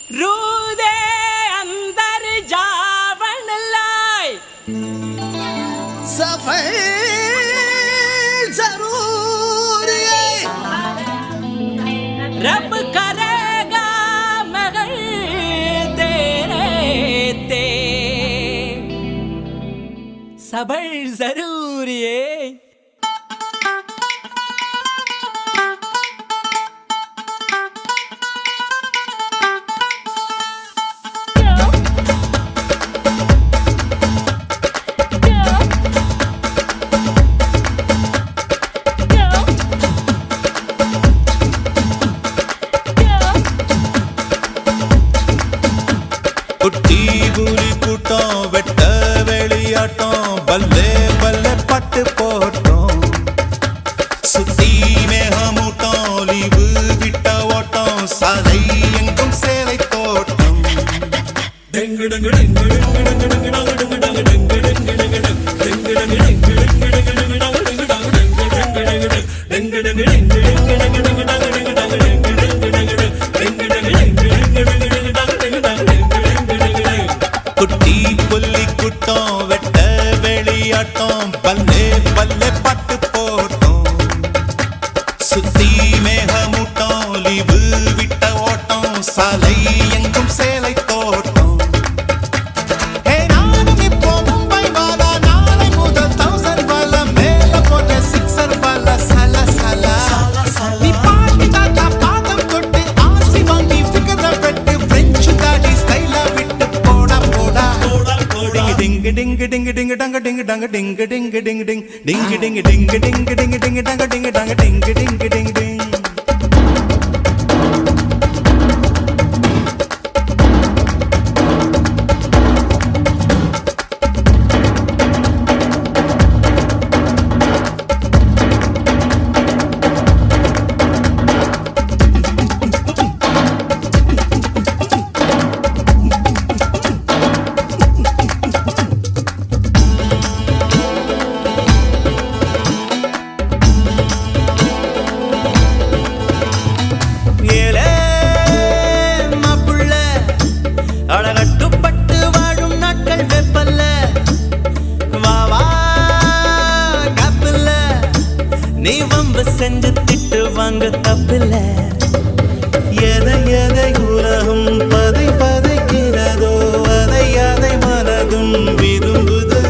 रूदे अंदर जावन लाए सफाई जरूर रब करेगा मगर तेरे ते सबर जरूर है। குட்டி புலி கூட்டம் வெட்ட வெளியாட்டம் பல்லே பல்லே பட்டு போட்டோம் சுத்தி மேகமூட்டம் லீவு விட்ட ஓட்டம் சாலை எங்கும் சேலை தோட்டம் குட்டி புலி கூட்டம் வெட்ட வெளியாட்டம் பல்லே பல்லே பட்டு போட்டோம் சுத்தி மேகமூட்டம் லீவு விட்ட ஓட்டம் சாலை எங்கும் சேலை தோட்டம் நானும் இப்போ மும்பை வாலா நாளை முதல் 1000 வாலா மேல போட்ட 6 வாலா சல சல நீ பாட்டி தாத்தா பாதம் தொட்டு ஆசி வாங்கி ஃபிகர வெட்டு பிரெஞ்சு தாடி ஸ்டைலா விட்டு போடா போடா டிங் டிங் டிங் டிங் டங்க டிங் டங்க டிங் டிங் டிங் டிங் டிங் டிங் டிங் டிங் டிங் டிங் டங்க டிங் டங்க டிங் டிங் டிங் டிங் நீ வம்பு செஞ்சு திட்டு வாங்க தப்பில்ல எதை எதை உலகம் பதை பதைக்கிறதோ அதை அதை மனதும் விரும்புது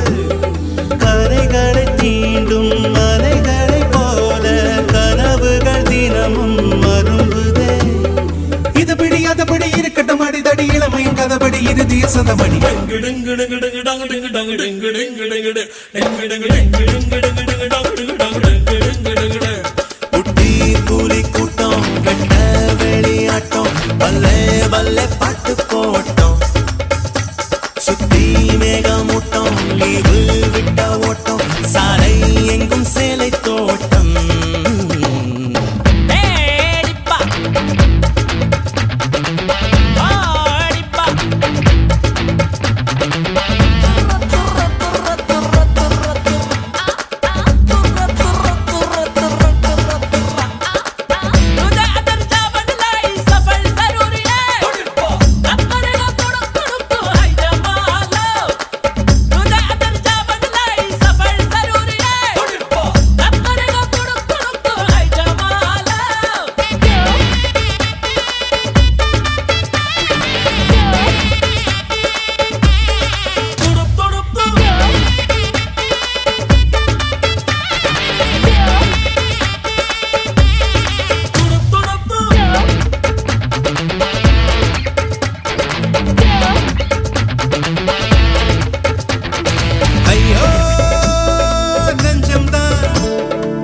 கரைகளை தீண்டும் அலைகளை போல கனவுகள் தினமும் மரும்புதே இதுபடி அதுபடி இருக்கட்டும் அடிதடி இளமையும் கதபடி இறுதிய சதபடி குட்டி புலி கூட்டம் வெட்ட வெளியாட்டம் பல்லே பல்லே பாட்டு போட்டோம் சுத்தி மேகமூட்டம் லீவு விட்ட ஓட்டம் சாலை எங்கும் சேலை தோட்டம்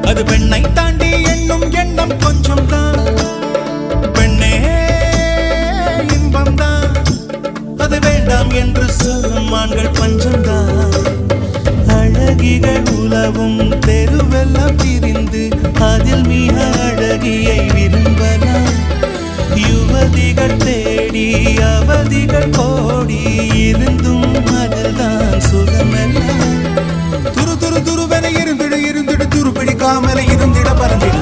அது பெண்ணை தாண்டி எண்ணும் எண்ணம் கொஞ்சம் தான் பெண்ணே இன்பம் தான் அது வேண்டாம் என்று சொல்லும் ஆண்கள் பஞ்சம் தான் அழகிகள் உலவும் தெருவெல்லாம் பிரிந்து அதில் மிக அழகியை விரும்பலாம் யுவதிகள் தேடி அவதிகள் கோடி இருந்தும் அதில்தான் சுகமெல்லாம் துரு துரு துருவென இருந்திடு இருந்திடு துரு பிடிக்காமல இருந்திட பறந்திடு